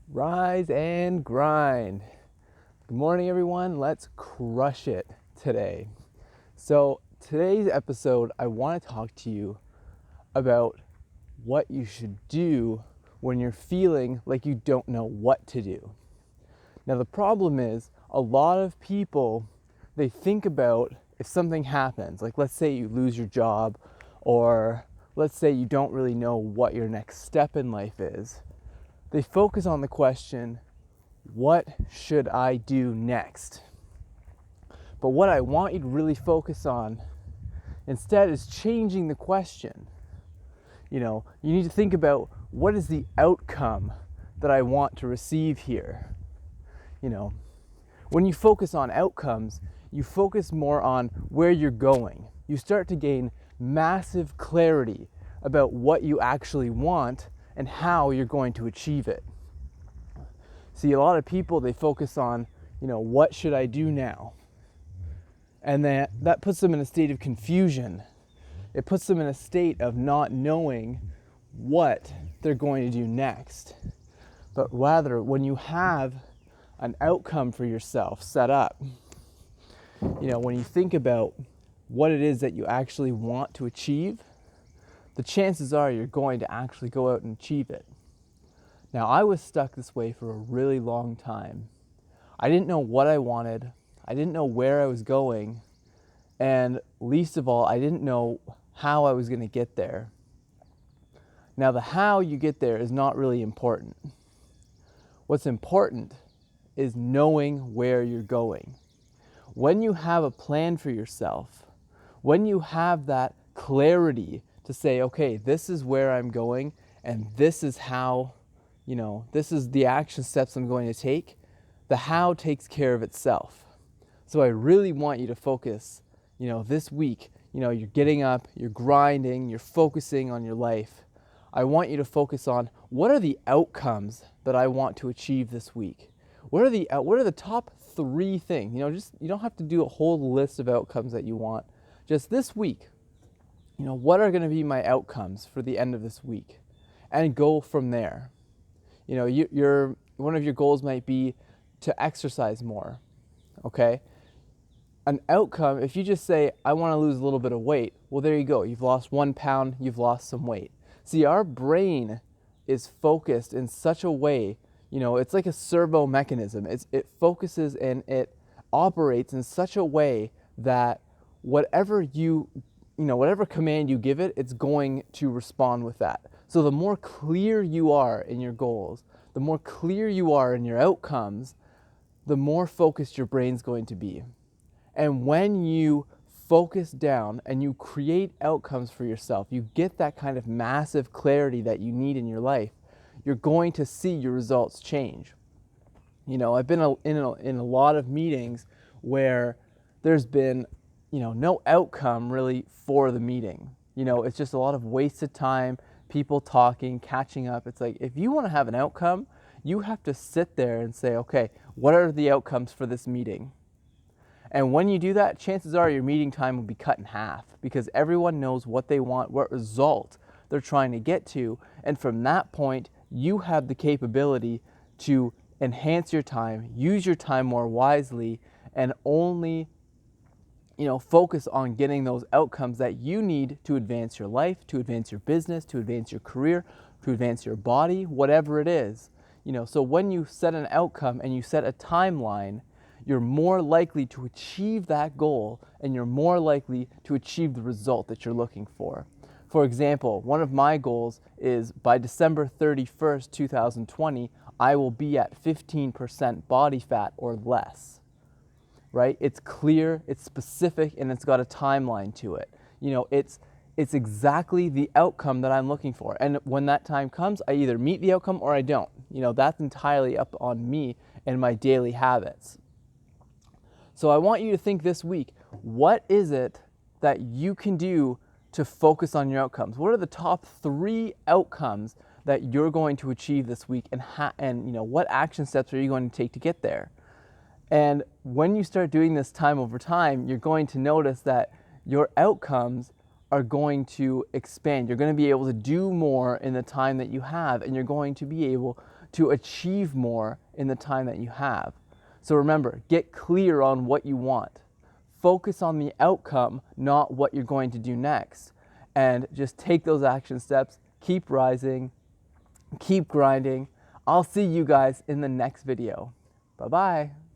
Rise and grind. Good morning, everyone. Let's crush it today. So, today's episode, I want to talk to you about what you should do when you're feeling like you don't know what to do. Now, the problem is a lot of people, they think about if something happens, like let's say you lose your job, or let's say you don't really know what your next step in life is. They focus on the question, what should I do next? But what I want you to really focus on instead is changing the question. You need to think about, what is the outcome that I want to receive here? When you focus on outcomes, you focus more on where you're going. You start to gain massive clarity about what you actually want and how you're going to achieve it. See, a lot of people, they focus on, what should I do now? And that puts them in a state of confusion. It puts them in a state of not knowing what they're going to do next. But rather, when you have an outcome for yourself set up, when you think about what it is that you actually want to achieve, the chances are you're going to actually go out and achieve it. Now, I was stuck this way for a really long time. I didn't know what I wanted. I didn't know where I was going. And least of all, I didn't know how I was going to get there. Now, the how you get there is not really important. What's important is knowing where you're going. When you have a plan for yourself, when you have that clarity to say, okay, this is where I'm going, and this is how, this is the action steps I'm going to take, the how takes care of itself. So I really want you to focus, this week, you're getting up, you're grinding, you're focusing on your life. I want you to focus on, what are the outcomes that I want to achieve this week? What are the top 3 things? You don't have to do a whole list of outcomes that you want. Just this week, what are going to be my outcomes for the end of this week? And go from there. One of your goals might be to exercise more, okay? An outcome, if you just say, I want to lose a little bit of weight, well, there you go. You've lost 1 pound, you've lost some weight. See, our brain is focused in such a way, it's like a servo mechanism. It focuses and it operates in such a way that whatever command you give it, it's going to respond with that. So the more clear you are in your goals, the more clear you are in your outcomes, the more focused your brain's going to be. And when you focus down and you create outcomes for yourself, you get that kind of massive clarity that you need in your life, you're going to see your results change. I've been in a lot of meetings where there's been, no outcome really for the meeting. It's just a lot of wasted time, people talking, catching up. It's like, if you want to have an outcome, you have to sit there and say, okay, what are the outcomes for this meeting? And when you do that, chances are your meeting time will be cut in half, because everyone knows what they want, what result they're trying to get to. And from that point, you have the capability to enhance your time, use your time more wisely, and only focus on getting those outcomes that you need to advance your life, to advance your business, to advance your career, to advance your body, whatever it is. So when you set an outcome and you set a timeline, you're more likely to achieve that goal, and you're more likely to achieve the result that you're looking for. For example, one of my goals is by December 31st, 2020, I will be at 15% body fat or less. Right? It's clear, it's specific, and it's got a timeline to it. It's exactly the outcome that I'm looking for. And when that time comes, I either meet the outcome or I don't. That's entirely up on me and my daily habits. So I want you to think this week, what is it that you can do to focus on your outcomes? What are the top 3 outcomes that you're going to achieve this week, and what action steps are you going to take to get there? And when you start doing this time over time, you're going to notice that your outcomes are going to expand. You're going to be able to do more in the time that you have, and you're going to be able to achieve more in the time that you have. So remember, get clear on what you want. Focus on the outcome, not what you're going to do next. And just take those action steps, keep rising, keep grinding. I'll see you guys in the next video. Bye-bye.